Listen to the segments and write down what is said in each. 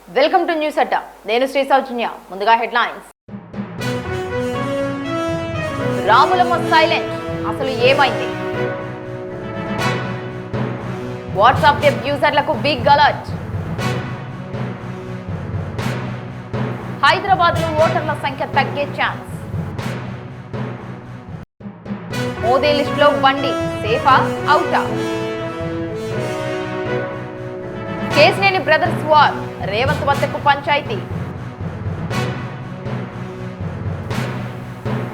Welcome to news అడ్డా. నేను శ్రీ సౌజన్య. ముందుగా headlines. Ramulamma silent, అసలు ఏమైంది? వాట్సాప్ యాప్ యూజర్లకు బిగ్ అలర్ట్. హైదరాబాద్ లో ఓటర్ల సంఖ్య తగ్గే ఛాన్స్. మోదీ లిస్ట్ లో బండి సేఫా అవుటా? కేసినేని బ్రదర్స్ వార్, రేవంత్ వద్దకు పంచాయతీ.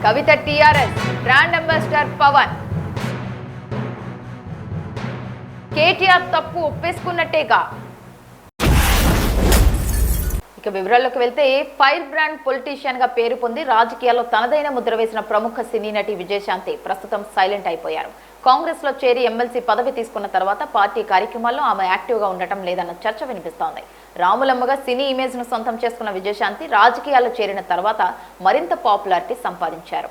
Kavitha TRS brand ambassador Pavan. కేటీఆర్ తప్పు ఒప్పేసుకున్నట్టేగా. ఇక వివరాల్లోకి వెళ్తే, ఫైర్ బ్రాండ్ పొలిటీషియన్ గా పేరు పొంది రాజకీయాల్లో తనదైన ముద్ర వేసిన ప్రముఖ సినీ నటి విజయశాంతి ప్రస్తుతం సైలెంట్ అయిపోయారు. కాంగ్రెస్ లో చేరి ఎమ్మెల్సీ పదవి తీసుకున్న తర్వాత పార్టీ కార్యక్రమాల్లో ఆమె యాక్టివ్ గా ఉండటం లేదన్న చర్చ వినిపిస్తోంది. రాములమ్మగా సినీ ఇమేజ్ ను సొంతం చేసుకున్న విజయశాంతి రాజకీయాల్లో చేరిన తర్వాత మరింత పాపులారిటీ సంపాదించారు.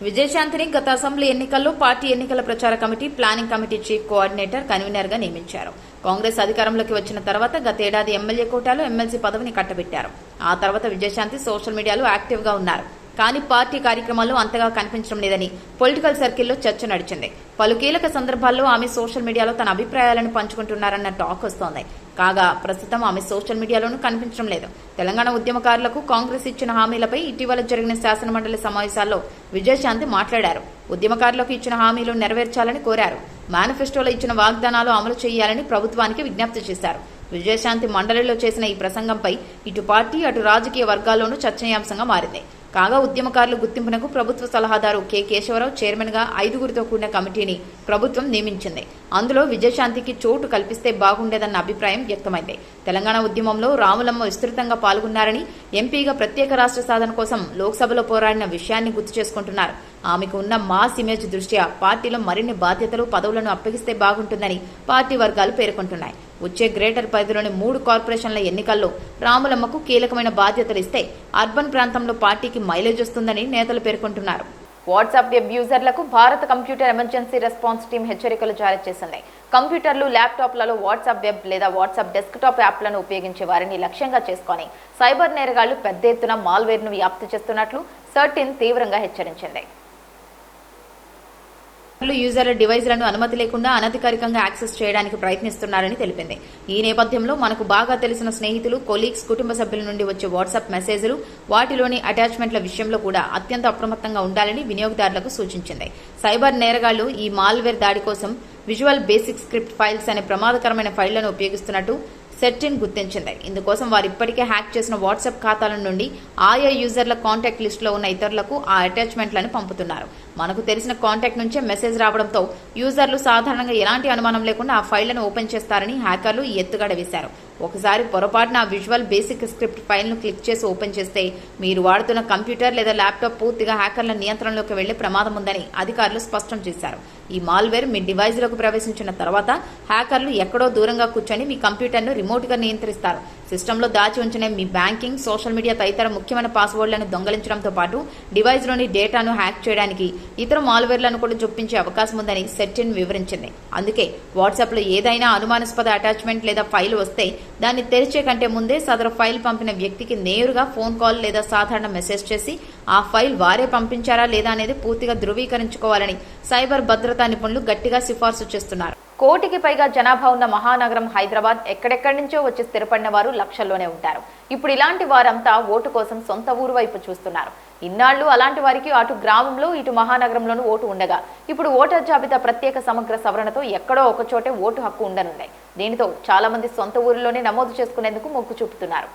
విజయశాంతిని గత అసెంబ్లీ ఎన్నికల్లో పార్టీ ఎన్నికల ప్రచార committee, planning committee chief coordinator, convener గా నియమించారు. కాంగ్రెస్ అధికారంలోకి వచ్చిన తర్వాత గతేడాది ఎమ్మెల్యే కోటాలో ఎమ్మెల్సీ పదవిని కట్టబెట్టారు. ఆ తర్వాత విజయశాంతి సోషల్ మీడియాలో యాక్టివ్ గా ఉన్నారు. కానీ పార్టీ కార్యక్రమాల్లో అంతగా కనిపించడం లేదని పొలిటికల్ సర్కిల్లో చర్చ నడిచింది. పలు కీలక సందర్భాల్లో ఆమె సోషల్ మీడియాలో తన అభిప్రాయాలను పంచుకుంటున్నారన్న టాక్ వస్తోంది. కాగా ప్రస్తుతం ఆమె సోషల్ మీడియాలోనూ కనిపించడం లేదు. తెలంగాణ ఉద్యమకారులకు కాంగ్రెస్ ఇచ్చిన హామీలపై ఇటీవల జరిగిన శాసనమండలి సమావేశాల్లో విజయశాంతి మాట్లాడారు. ఉద్యమకారులకు ఇచ్చిన హామీలు నెరవేర్చాలని కోరారు. మేనిఫెస్టోలో ఇచ్చిన వాగ్దానాలు అమలు చేయాలని ప్రభుత్వానికి విజ్ఞప్తి చేశారు. విజయశాంతి మండలిలో చేసిన ఈ ప్రసంగంపై ఇటు పార్టీ, అటు రాజకీయ వర్గాల్లోనూ చర్చనీయాంశంగా మారింది. కాగా ఉద్యమకారుల గుర్తింపునకు ప్రభుత్వ సలహాదారు కె కేశవరావు చైర్మన్ గా 5గురితో కూడిన కమిటీని ప్రభుత్వం నియమించింది. అందులో విజయశాంతికి చోటు కల్పిస్తే బాగుండేదన్న అభిప్రాయం వ్యక్తమైంది. తెలంగాణ ఉద్యమంలో రాములమ్మ విస్తృతంగా పాల్గొన్నారని, ఎంపీగా ప్రత్యేక రాష్ట్ర సాధన కోసం లోక్సభలో పోరాడిన విషయాన్ని గుర్తు చేసుకుంటున్నారు. ఆమెకు ఉన్న మాస్ ఇమేజ్ దృష్ట్యా పార్టీలో మరిన్ని బాధ్యతలు, పదవులను అప్పగిస్తే బాగుంటుందని పార్టీ వర్గాలు పేర్కొంటున్నాయి. వచ్చే గ్రేటర్ పరిధిలోని 3 కార్పొరేషన్ల ఎన్నికల్లో రాములమ్మకు కీలకమైన బాధ్యతలు ఇస్తే అర్బన్ ప్రాంతంలో పార్టీకి మైలేజ్ వస్తుందని నేతలు పేర్కొంటున్నారు. వాట్సాప్ వెబ్ యూజర్లకు భారత కంప్యూటర్ ఎమర్జెన్సీ రెస్పాన్స్ టీం హెచ్చరికలు జారీ చేసింది. కంప్యూటర్లు, ల్యాప్టాప్లలో వాట్సాప్ వెబ్ లేదా వాట్సాప్ డెస్క్టాప్ యాప్లను ఉపయోగించే వారిని లక్ష్యంగా చేసుకుని సైబర్ నేరగాళ్లు పెద్ద ఎత్తున మాల్వేర్ను వ్యాప్తి చేస్తున్నట్లు సర్టిన్ తీవ్రంగా హెచ్చరించింది. యూజర్ల డివైజ్లను అనుమతి లేకుండా అనధికారికంగా యాక్సెస్ చేయడానికి ప్రయత్నిస్తున్నారని తెలిపింది. ఈ నేపథ్యంలో మనకు బాగా తెలిసిన స్నేహితులు, కొలీగ్స్, కుటుంబ సభ్యుల నుండి వచ్చే వాట్సాప్ మెసేజ్లు, వాటిలోని అటాచ్మెంట్ల విషయంలో కూడా అత్యంత అప్రమత్తంగా ఉండాలని వినియోగదారులకు సూచించింది. సైబర్ నేరగాళ్లు ఈ మాల్వేర్ దాడి కోసం విజువల్ బేసిక్ స్క్రిప్ట్ ఫైల్స్ అనే ప్రమాదకరమైన ఫైళ్లను ఉపయోగిస్తున్నట్టు సెర్టిన్ గుర్తించింది. ఇందుకోసం వారు ఇప్పటికే హ్యాక్ చేసిన వాట్సాప్ ఖాతాల నుండి ఆయా యూజర్ల కాంటాక్ట్ లిస్టులో ఉన్న ఇతరులకు ఆ అటాచ్మెంట్లను పంపుతున్నారు. మనకు తెలిసిన కాంటాక్ట్ నుంచే మెసేజ్ రావడంతో యూజర్లు సాధారణంగా ఎలాంటి అనుమానం లేకుండా ఆ ఫైళ్లను ఓపెన్ చేస్తారని హ్యాకర్లు ఎత్తుగడ వేశారు. ఒకసారి పొరపాటున ఆ విజువల్ బేసిక్ స్క్రిప్ట్ ఫైల్ను క్లిక్ చేసి ఓపెన్ చేస్తే మీరు వాడుతున్న కంప్యూటర్ లేదా ల్యాప్టాప్ పూర్తిగా హ్యాకర్ల నియంత్రణలోకి వెళ్లే ప్రమాదం ఉందని అధికారులు స్పష్టం చేశారు. ఈ మాల్వేర్ మీ డివైజ్లోకి ప్రవేశించిన తర్వాత హ్యాకర్లు ఎక్కడో దూరంగా కూర్చొని మీ కంప్యూటర్ను రిమోట్గా నియంత్రిస్తారు. సిస్టంలో దాచి ఉంచిన మీ బ్యాంకింగ్, సోషల్ మీడియా తదితర ముఖ్యమైన పాస్వర్డ్లను దొంగలించడంతో పాటు డివైజ్లోని డేటాను హ్యాక్ చేయడానికి ఇతర మాల్వేర్లను కూడా చొప్పించే అవకాశం ఉందని సెర్టిన్ వివరించింది. అందుకే వాట్సాప్లో ఏదైనా అనుమానాస్పద అటాచ్మెంట్ లేదా ఫైల్ వస్తే దాన్ని తెరిచే కంటే ముందే సదరు ఫైల్ పంపిన వ్యక్తికి నేరుగా ఫోన్ కాల్ లేదా సాధారణ మెసేజ్ చేసి ఆ ఫైల్ వారే పంపించారా లేదా అనేది పూర్తిగా ధృవీకరించుకోవాలని సైబర్ భద్రతా నిపుణులు గట్టిగా సిఫార్సు చేస్తున్నారు. కోటికి పైగా జనాభా ఉన్న మహానగరం హైదరాబాద్ ఎక్కడెక్కడి నుంచో వచ్చి స్థిరపడిన వారు లక్షల్లోనే ఉంటారు. ఇప్పుడు ఇలాంటి వారంతా ఓటు కోసం సొంత ఊరు వైపు చూస్తున్నారు. ఇన్నాళ్లు అలాంటి వారికి అటు గ్రామంలో, ఇటు మహానగరంలోనూ ఓటు ఉండగా ఇప్పుడు ఓటర్ జాబితా ప్రత్యేక సమగ్ర సవరణతో ఎక్కడో ఒకచోటే ఓటు హక్కు ఉండనుంది. దీనితో చాలా మంది సొంత ఊరిలోనే నమోదు చేసుకునేందుకు మొగ్గు చూపుతున్నారు.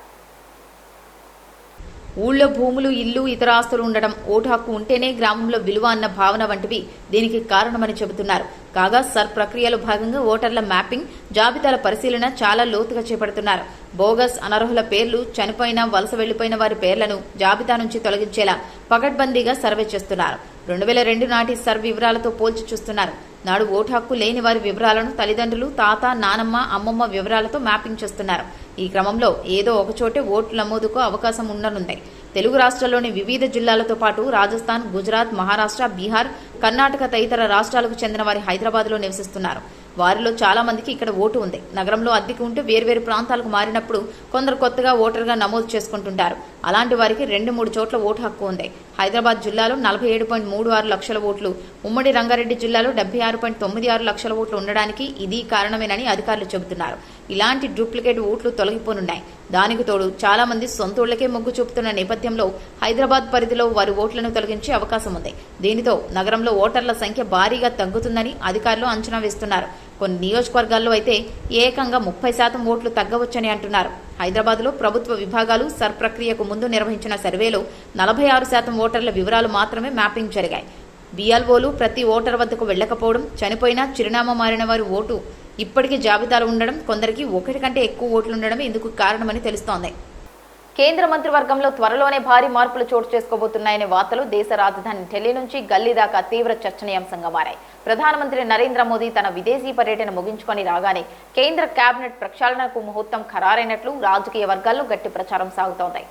ఊళ్ళో భూములు, ఇల్లు, ఇతర ఆస్తులు ఉండడం, ఓటు హక్కు ఉంటేనే గ్రామంలో విలువ అన్న భావన వంటివి దీనికి కారణమని చెబుతున్నారు. కాగా సర్ ప్రక్రియలో భాగంగా ఓటర్ల మ్యాపింగ్, జాబితాల పరిశీలన చాలా లోతుగా చేపడుతున్నారు. బోగస్, అనర్హుల పేర్లు, చనిపోయిన, వలస వెళ్లిపోయిన వారి పేర్లను జాబితా నుంచి తొలగించేలా పకడ్బందీగా సర్వే చేస్తున్నారు. 2002 నాటి సర్ వివరాలతో పోల్చి చూస్తున్నారు. నాడు ఓటు హక్కు లేని వారి వివరాలను తల్లిదండ్రులు, తాత, నానమ్మ, అమ్మమ్మ వివరాలతో మ్యాపింగ్ చేస్తున్నారు. ఈ క్రమంలో ఏదో ఒకచోటే ఓటు నమోదుకు అవకాశం ఉండనుంది. తెలుగు రాష్ట్రాల్లోని వివిధ జిల్లాలతో పాటు రాజస్థాన్, గుజరాత్, మహారాష్ట్ర, బీహార్, కర్ణాటక తదితర రాష్ట్రాలకు చెందిన వారి హైదరాబాద్లో నివసిస్తున్నారు. వారిలో చాలా మందికి ఇక్కడ ఓటు ఉంది. నగరంలో అద్దెకు ఉంటే వేర్వేరు ప్రాంతాలకు మారినప్పుడు కొందరు కొత్తగా ఓటర్గా నమోదు చేసుకుంటుంటారు. అలాంటి వారికి 2-3 చోట్ల ఓటు హక్కు ఉంది. హైదరాబాద్ జిల్లాలో 47.36 లక్షల ఓట్లు, ఉమ్మడి రంగారెడ్డి జిల్లాలో 76.96 లక్షల ఓట్లు ఉండడానికి ఇది కారణమేనని అధికారులు చెబుతున్నారు. ఇలాంటి డూప్లికేట్ ఓట్లు తొలగిపోనున్నాయి. దానికి తోడు చాలా మంది సొంతూళ్లకే మొగ్గు చూపుతున్న నేపథ్యంలో హైదరాబాద్ పరిధిలో వారి ఓట్లను తొలగించే అవకాశం ఉంది. దీనితో నగరంలో ఓటర్ల సంఖ్య భారీగా తగ్గుతుందని అధికారులు అంచనా వేస్తున్నారు. కొన్ని నియోజకవర్గాల్లో అయితే ఏకంగా 30% ఓట్లు తగ్గవచ్చని అంటున్నారు. హైదరాబాద్లో ప్రభుత్వ విభాగాలు సర్ ప్రక్రియకు ముందు నిర్వహించిన సర్వేలో 46% ఓటర్ల వివరాలు మాత్రమే మ్యాపింగ్ జరిగాయి. బిఎల్ఓలు ప్రతి ఓటర్ వద్దకు వెళ్లకపోవడం, చనిపోయినా చిరునామా మారిన వారి ఓటు ఇప్పటికీ జాబితాలో ఉండడం, కొందరికి ఒకటి కంటే ఎక్కువ ఓట్లుండడమే ఇందుకు కారణమని తెలుస్తోంది. కేంద్ర మంత్రివర్గంలో త్వరలోనే భారీ మార్పులు చోటు చేసుకోబోతున్నాయనే వార్తలు దేశ రాజధాని ఢిల్లీ నుంచి గల్లీ దాకా తీవ్ర చర్చనీయాంశంగా మారాయి. ప్రధానమంత్రి నరేంద్ర మోదీ తన విదేశీ పర్యటన ముగించుకొని రాగానే కేంద్ర కేబినెట్ ప్రక్షాళనకు ముహూర్తం ఖరారైనట్లు రాజకీయ వర్గాల్లో గట్టి ప్రచారం సాగుతోంది.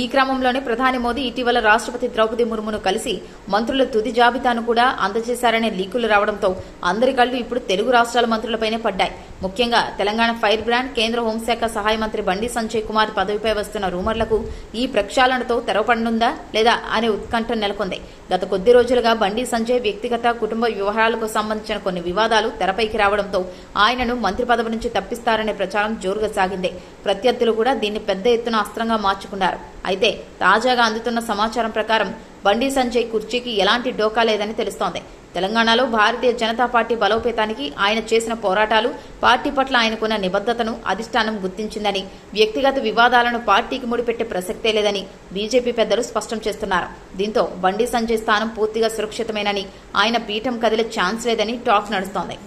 ఈ క్రమంలోనే ప్రధాని మోదీ ఇటీవల రాష్ట్రపతి ద్రౌపది ముర్మును కలిసి మంత్రుల తుది జాబితాను కూడా అందజేశారనే లీకులు రావడంతో అందరి కళ్లు ఇప్పుడు తెలుగు రాష్ట్రాల మంత్రులపైనే పడ్డాయి. ముఖ్యంగా తెలంగాణ ఫైర్ బ్రాండ్, కేంద్ర హోంశాఖ సహాయ మంత్రి బండి సంజయ్ కుమార్ పదవిపై వస్తున్న రూమర్లకు ఈ ప్రక్షాళనతో తెరవపడనుందా లేదా అనే ఉత్కంఠ నెలకొంది. గత కొద్ది రోజులుగా బండి సంజయ్ వ్యక్తిగత, కుటుంబ వ్యవహారాలకు సంబంధించిన కొన్ని వివాదాలు తెరపైకి రావడంతో ఆయనను మంత్రి పదవి నుంచి తప్పిస్తారనే ప్రచారం జోరుగా సాగింది. ప్రత్యర్థులు కూడా దీన్ని పెద్ద ఎత్తున అస్త్రంగా మార్చుకున్నారు. అయితే తాజాగా అందుతున్న సమాచారం ప్రకారం బండి సంజయ్ కుర్చీకి ఎలాంటి డోకా లేదని తెలుస్తోంది. తెలంగాణలో భారతీయ జనతా పార్టీ బలోపేతానికి ఆయన చేసిన పోరాటాలు, పార్టీ పట్ల ఆయనకున్న నిబద్ధతను అధిష్టానం గుర్తించిందని, వ్యక్తిగత వివాదాలను పార్టీకి ముడిపెట్టే ప్రసక్తే లేదని బీజేపీ పెద్దలు స్పష్టం చేస్తున్నారు. దీంతో బండి సంజయ్ స్థానం పూర్తిగా సురక్షితమేనని, ఆయన పీఠం కదిలే ఛాన్స్ లేదని టాక్ నడుస్తోంది.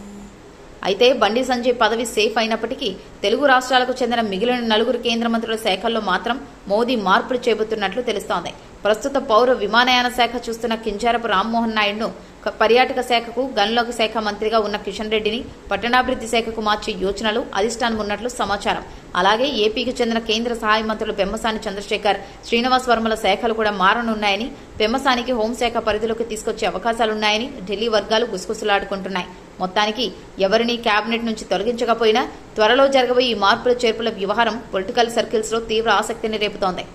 అయితే బండి సంజయ్ పదవి సేఫ్ అయినప్పటికీ తెలుగు రాష్ట్రాలకు చెందిన మిగిలిన 4 కేంద్ర మంత్రుల శాఖల్లో మాత్రం మోదీ మార్పులు చేయబోతున్నట్లు తెలుస్తోంది. ప్రస్తుత పౌర విమానయాన శాఖ చూస్తున్న కింజారపు రామ్మోహన్ నాయుడును పర్యాటక శాఖకు, గనుల శాఖ మంత్రిగా ఉన్న కిషన్ రెడ్డిని పట్టణాభివృద్ధి శాఖకు మార్చే యోచనలు అధిష్టానం ఉన్నట్లు సమాచారం. అలాగే ఏపీకి చెందిన కేంద్ర సహాయ మంత్రులు పెమ్మసాని చంద్రశేఖర్, శ్రీనివాస్ వర్మల శాఖలు కూడా మారనున్నాయని, పెమ్మసానికి హోంశాఖ పరిధిలోకి తీసుకొచ్చే అవకాశాలున్నాయని ఢిల్లీ వర్గాలు గుసగుసలాడుకుంటున్నాయి. మొత్తానికి ఎవరిని కేబినెట్ నుంచి తొలగించకపోయినా త్వరలో జరగబోయే ఈ మార్పుల చేర్పుల వ్యవహారం పొలిటికల్ సర్కిల్స్ లో తీవ్ర ఆసక్తిని రేపుతోంది.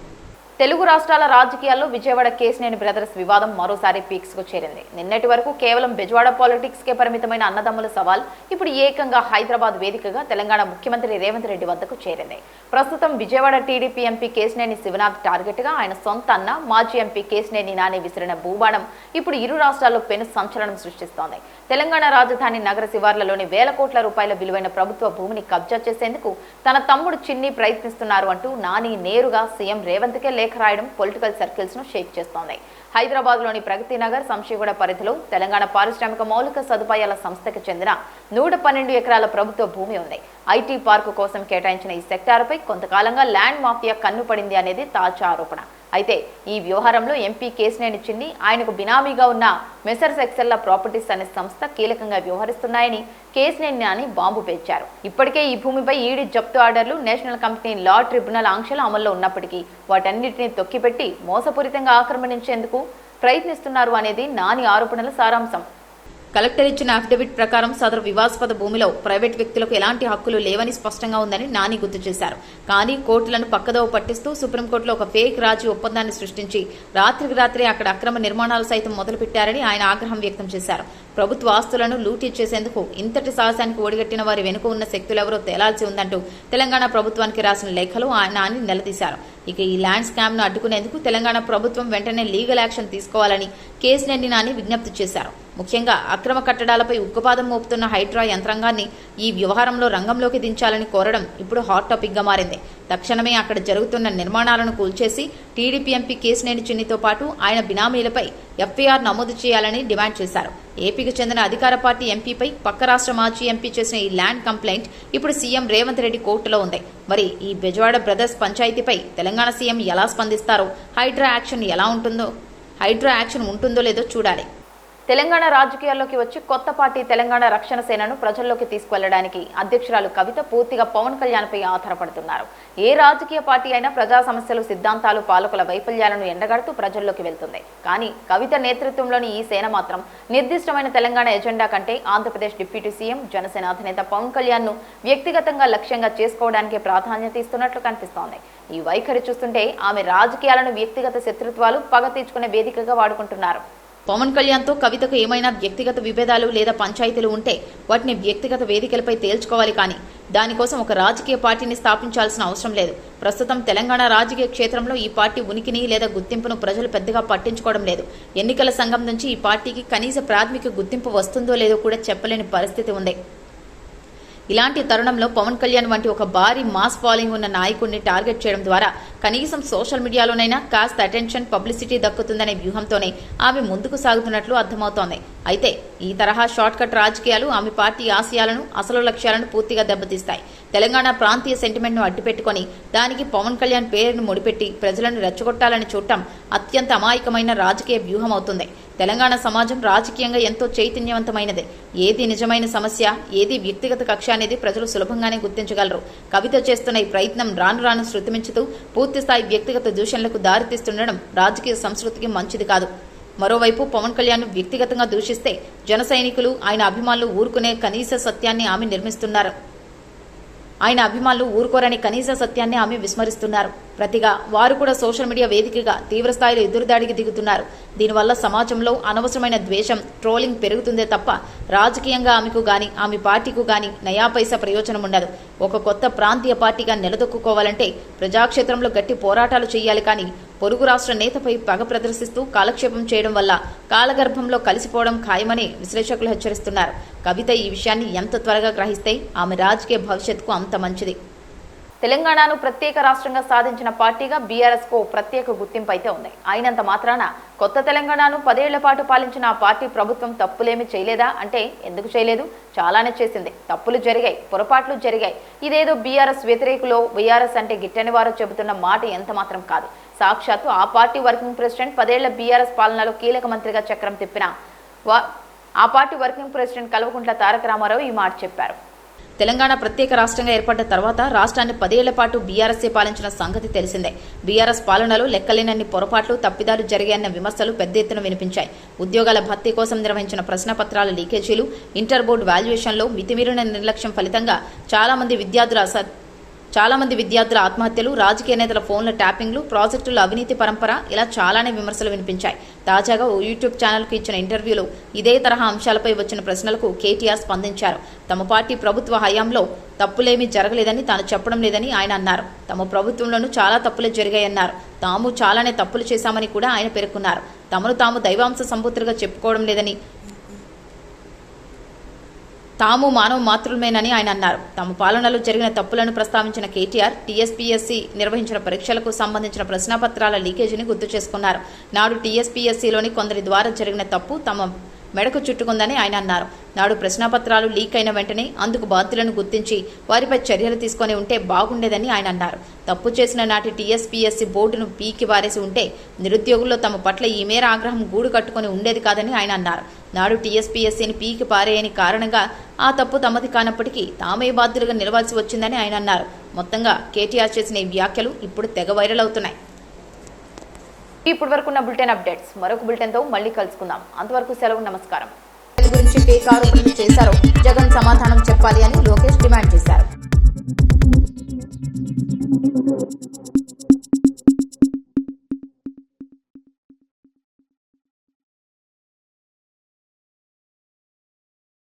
తెలుగు రాష్ట్రాల రాజకీయాల్లో విజయవాడ కేశినేని బ్రదర్స్ వివాదం మరోసారి పీక్స్ కు చేరింది. నిన్నటి వరకు కేవలం బెజవాడ పాలిటిక్స్ కే పరిమితమైన అన్నదమ్ముల సవాల్ ఇప్పుడు ఏకంగా హైదరాబాద్ వేదికగా తెలంగాణ ముఖ్యమంత్రి రేవంత్ రెడ్డి వద్దకు చేరింది. ప్రస్తుతం Vijayawada TDP MP Kesineni Sivanath target గా ఆయన సొంత అన్న, మాజీ ఎంపీ కేశినేని నాని విసిరిన భూబాణం ఇప్పుడు ఇరు రాష్ట్రాల్లో పెను సంచలనం సృష్టిస్తోంది. తెలంగాణ రాజధాని నగర శివార్లలోని వేల కోట్ల రూపాయల విలువైన ప్రభుత్వ భూమిని కబ్జా చేసేందుకు తన తమ్ముడు చిన్ని ప్రయత్నిస్తున్నారు అంటూ నాని నేరుగా సీఎం రేవంత్ కే లేఖ రాయడం పొలిటికల్ సర్కిల్స్ ను షేక్ చేస్తోంది. హైదరాబాద్ లోని ప్రగతి నగర్, శంషీగూడ పరిధిలో తెలంగాణ పారిశ్రామిక మౌలిక సదుపాయాల సంస్థకు చెందిన 112 ఎకరాల ప్రభుత్వ భూమి ఉంది. ఐటీ పార్కు కోసం కేటాయించిన ఈ సెక్టార్పై కొంతకాలంగా ల్యాండ్ మాఫియా కన్నుపడింది అనేది తాజా ఆరోపణ. అయితే ఈ వ్యవహారంలో ఎంపీ కేశినేని చిన్ని, ఆయనకు బినామీగా ఉన్న మెసర్స్ ఎక్సెల్లా ప్రాపర్టీస్ అనే సంస్థ కీలకంగా వ్యవహరిస్తున్నాయని కేశినేని నాని బాంబు పేర్చారు. ఇప్పటికే ఈ భూమిపై ఈడీ జప్తు ఆర్డర్లు, నేషనల్ కంపెనీ లా ట్రిబ్యునల్ ఆంక్షలు అమల్లో ఉన్నప్పటికీ వాటన్నిటిని తొక్కిపెట్టి మోసపూరితంగా ఆక్రమణించేందుకు ప్రయత్నిస్తున్నారు అనేది నాని ఆరోపణల సారాంశం. కలెక్టర్ ఇచ్చిన అఫిడవిట్ ప్రకారం సదరు వివాదాస్పద భూమిలో ప్రైవేట్ వ్యక్తులకు ఎలాంటి హక్కులు లేవని స్పష్టంగా ఉందని నాని గుర్తు చేశారు. కానీ కోర్టులను పక్కదోవ పట్టిస్తూ సుప్రీంకోర్టులో ఒక ఫేక్ రాజీ ఒప్పందాన్ని సృష్టించి రాత్రికి రాత్రే అక్కడ అక్రమ నిర్మాణాలు సైతం మొదలుపెట్టారని ఆయన ఆగ్రహం వ్యక్తం చేశారు. ప్రభుత్వ ఆస్తులను లూటీ చేసేందుకు ఇంతటి సాహసానికి ఒడిగట్టిన వారి వెనుక ఉన్న శక్తులెవరో తేలాల్సి ఉందంటూ తెలంగాణ ప్రభుత్వానికి రాసిన లేఖలో నాని నిలదీశారు. ఇక ఈ ల్యాండ్ స్కామ్ ను అడ్డుకునేందుకు తెలంగాణ ప్రభుత్వం వెంటనే లీగల్ యాక్షన్ తీసుకోవాలని కేశినేని నాని విజ్ఞప్తి చేశారు. ముఖ్యంగా అక్రమ కట్టడాలపై ఉక్కుపాదం మోపుతున్న హైడ్రా యంత్రాంగాన్ని ఈ వ్యవహారంలో రంగంలోకి దించాలని కోరడం ఇప్పుడు హాట్ టాపిక్ గా మారింది. తక్షణమే అక్కడ జరుగుతున్న నిర్మాణాలను కూల్చేసి టీడీపీ ఎంపీ కేశినేని చిన్నితో పాటు ఆయన బినామీలపై ఎఫ్ఐఆర్ నమోదు చేయాలని డిమాండ్ చేశారు. ఏపీకి చెందిన అధికార పార్టీ ఎంపీపై పక్క రాష్ట్ర మాజీ ఎంపీ చేసిన ఈ ల్యాండ్ కంప్లైంట్ ఇప్పుడు సీఎం రేవంత్ రెడ్డి కోర్టులో ఉంది. మరి ఈ బెజవాడ బ్రదర్స్ పంచాయతీపై తెలంగాణ సీఎం ఎలా స్పందిస్తారో, హైడ్రా యాక్షన్ ఉంటుందో లేదో చూడాలి. తెలంగాణ రాజకీయాల్లోకి వచ్చి కొత్త పార్టీ తెలంగాణ రక్షణ సేనను ప్రజల్లోకి తీసుకువెళ్లడానికి అధ్యక్షురాలు కవిత పూర్తిగా పవన్ కళ్యాణ్పై ఆధారపడుతున్నారు. ఏ రాజకీయ పార్టీ అయినా ప్రజా సమస్యలు, సిద్ధాంతాలు, పాలకుల వైఫల్యాలను ఎండగడుతూ ప్రజల్లోకి వెళ్తుంది. కానీ కవిత నేతృత్వంలోని ఈ సేన మాత్రం నిర్దిష్టమైన తెలంగాణ ఎజెండా కంటే ఆంధ్రప్రదేశ్ డిప్యూటీ సీఎం, జనసేన అధినేత పవన్ కళ్యాణ్ను వ్యక్తిగతంగా లక్ష్యంగా చేసుకోవడానికి ప్రాధాన్యత ఇస్తున్నట్లు కనిపిస్తోంది. ఈ వైఖరి చూస్తుంటే ఆమె రాజకీయాలను వ్యక్తిగత శత్రుత్వాలు, పగ తీర్చుకునే వేదికగా వాడుకుంటున్నారు. పవన్ కళ్యాణ్తో కవితకు ఏమైనా వ్యక్తిగత విభేదాలు లేదా పంచాయతీలు ఉంటే వాటిని వ్యక్తిగత వేదికలపై తేల్చుకోవాలి, కానీ దానికోసం ఒక రాజకీయ పార్టీని స్థాపించాల్సిన అవసరం లేదు. ప్రస్తుతం తెలంగాణ రాజకీయ క్షేత్రంలో ఈ పార్టీ ఉనికిని లేదా గుర్తింపును ప్రజలు పెద్దగా పట్టించుకోవడం లేదు. ఎన్నికల సంఘం నుంచి ఈ పార్టీకి కనీస ప్రాథమిక గుర్తింపు వస్తుందో లేదో కూడా చెప్పలేని పరిస్థితి ఉంది. ఇలాంటి తరుణంలో పవన్ కళ్యాణ్ వంటి ఒక భారీ మాస్ ఫాలోయింగ్ ఉన్న నాయకుడిని టార్గెట్ చేయడం ద్వారా కనీసం సోషల్ మీడియాలోనైనా కాస్త అటెన్షన్, పబ్లిసిటీ దక్కుతుందనే వ్యూహంతోనే ఆమె ముందుకు సాగుతున్నట్లు అర్థమవుతోంది. అయితే ఈ తరహా షార్ట్ కట్ రాజకీయాలు ఆమె పార్టీ ఆశయాలను, అసలు లక్ష్యాలను పూర్తిగా దెబ్బతీస్తాయి. తెలంగాణ ప్రాంతీయ సెంటిమెంట్ను అడ్డుపెట్టుకుని దానికి పవన్ కళ్యాణ్ పేరును ముడిపెట్టి ప్రజలను రెచ్చగొట్టాలని చూడటం అత్యంత అమాయకమైన రాజకీయ వ్యూహం అవుతుంది. తెలంగాణ సమాజం రాజకీయంగా ఎంతో చైతన్యవంతమైనదే. ఏది నిజమైన సమస్య, ఏది వ్యక్తిగత కక్ష అనేది ప్రజలు సులభంగానే గుర్తించగలరు. కవిత చేస్తున్న ఈ ప్రయత్నం రాను రాను శృతిమించుతూ పూర్తిస్థాయి వ్యక్తిగత దూషణలకు దారితీస్తుండడం రాజకీయ సంస్కృతికి మంచిది కాదు. మరోవైపు పవన్ కళ్యాణ్ వ్యక్తిగతంగా దూషిస్తే జన సైనికులు, ఆయన అభిమానులు ఊరుకునే కనీస సత్యాన్ని ఆమె నిర్మిస్తున్నారు. ఆయన అభిమానులు ఊరుకోరని కనీస సత్యాన్ని ఆమె విస్మరిస్తున్నారు. ప్రతిగా వారు కూడా సోషల్ మీడియా వేదికగా తీవ్రస్థాయిలో ఎదురుదాడికి దిగుతున్నారు. దీనివల్ల సమాజంలో అనవసరమైన ద్వేషం, ట్రోలింగ్ పెరుగుతుందే తప్ప రాజకీయంగా ఆమెకు గాని, ఆమె పార్టీకు గాని నయా పైసా ప్రయోజనం ఉండదు. ఒక కొత్త ప్రాంతీయ పార్టీగా నిలదొక్కుకోవాలంటే ప్రజాక్షేత్రంలో గట్టి పోరాటాలు చేయాలి, కానీ పొరుగు రాష్ట్ర నేతపై పగ ప్రదర్శిస్తూ కాలక్షేపం చేయడం వల్ల కాలగర్భంలో కలిసిపోవడం ఖాయమని విశ్లేషకులు హెచ్చరిస్తున్నారు. కవిత ఈ విషయాన్ని ఎంత త్వరగా గ్రహిస్తే ఆమె రాజకీయ భవిష్యత్తుకు అంత మంచిది. తెలంగాణను ప్రత్యేక రాష్ట్రంగా సాధించిన పార్టీగా బీఆర్ఎస్కు ప్రత్యేక గుర్తింపు అయితే ఉంది. అయినంత మాత్రాన కొత్త తెలంగాణను 10 ఏళ్ల పాటు పాలించిన ఆ పార్టీ ప్రభుత్వం తప్పులేమి చేయలేదా అంటే ఎందుకు చేయలేదు? చాలానే చేసింది. తప్పులు జరిగాయి, పొరపాట్లు జరిగాయి. ఇదేదో బీఆర్ఎస్ వ్యతిరేకులో బీఆర్ఎస్ అంటే గిట్టని వారు చెబుతున్న మాట ఎంత మాత్రం కాదు. సాక్షాత్తు ఆ పార్టీ వర్కింగ్ ప్రెసిడెంట్ 10 ఏళ్ల బీఆర్ఎస్ పాలనలో కీలక మంత్రిగా చక్రం తిప్పిన ఆ party working president Kalvakuntla Taraka Ramarao ఈ మాట చెప్పారు. తెలంగాణ ప్రత్యేక రాష్ట్రంగా ఏర్పడ్డ తర్వాత రాష్ట్రాన్ని 10 ఏళ్ల పాటు బీఆర్ఎస్ఏ పాలించిన సంగతి తెలిసిందే. బీఆర్ఎస్ పాలనలో లెక్కలేనన్ని పొరపాట్లు, తప్పిదాలు జరిగాయన్న విమర్శలు పెద్ద ఎత్తున వినిపించాయి. ఉద్యోగాల భర్తీ కోసం నిర్వహించిన ప్రశ్నపత్రాల లీకేజీలు, ఇంటర్ బోర్డు వాల్యుయేషన్లో మితిమీరిన నిర్లక్ష్యం ఫలితంగా చాలా మంది విద్యార్థుల ఆత్మహత్యలు, రాజకీయ నేతల ఫోన్ల ట్యాపింగ్లు, ప్రాజెక్టుల అవినీతి పరంపర, ఇలా చాలానే విమర్శలు వినిపించాయి. తాజాగా ఓ యూట్యూబ్ ఛానల్కు ఇచ్చిన ఇంటర్వ్యూలో ఇదే తరహా అంశాలపై వచ్చిన ప్రశ్నలకు కేటీఆర్ స్పందించారు. తమ పార్టీ ప్రభుత్వ హయాంలో తప్పులేమీ జరగలేదని తాను చెప్పడం లేదని ఆయన అన్నారు. తమ ప్రభుత్వంలోనూ చాలా తప్పులే జరిగాయన్నారు. తాము చాలానే తప్పులు చేశామని కూడా ఆయన పేర్కొన్నారు. తమను తాము దైవాంశ సంపుత్రులుగా చెప్పుకోవడం లేదని, తాము మానవ మాతృమేనని ఆయన అన్నారు. తమ పాలనలో జరిగిన తప్పులను ప్రస్తావించిన కేటీఆర్ టీఎస్పీఎస్సీ నిర్వహించిన పరీక్షలకు సంబంధించిన ప్రశ్నాపత్రాల లీకేజీని గుర్తు చేసుకున్నారు. నాడు టీఎస్పీఎస్సీలోని కొందరి ద్వారా జరిగిన తప్పు తమ మెడకు చుట్టుకుందని ఆయన అన్నారు. నాడు ప్రశ్నాపత్రాలు లీక్ అయిన వెంటనే అందుకు బాధ్యులను గుర్తించి వారిపై చర్యలు తీసుకొని ఉంటే బాగుండేదని ఆయన అన్నారు. తప్పు చేసిన నాటి టీఎస్పీఎస్సీ బోర్డును పీకి వారేసి ఉంటే నిరుద్యోగుల్లో తమ పట్ల ఈ మేర ఆగ్రహం గూడు కట్టుకుని ఉండేది కాదని ఆయన అన్నారు. నాడు టీఎస్పీఎస్సీని పీకి పారేయని కారణంగా ఆ తప్పు తమది కానప్పటికీ తామే బాధ్యులుగా నిలవాల్సి వచ్చిందని ఆయన అన్నారు. మొత్తంగా కేటీఆర్ చేసిన ఈ వ్యాఖ్యలు ఇప్పుడు తెగ వైరల్ అవుతున్నాయి. ఇప్పటి వరకు ఉన్న బులెటిన్ అప్డేట్స్. మరొక బులెటిన్తో మళ్ళీ కలుసుకుందాం. అంతవరకు సెలవు, నమస్కారం. గురించి ఫేక్ ఆరోపణలు చేశారో జగన్ సమాధానం చెప్పాలి అని లోకేష్ డిమాండ్ చేశారు.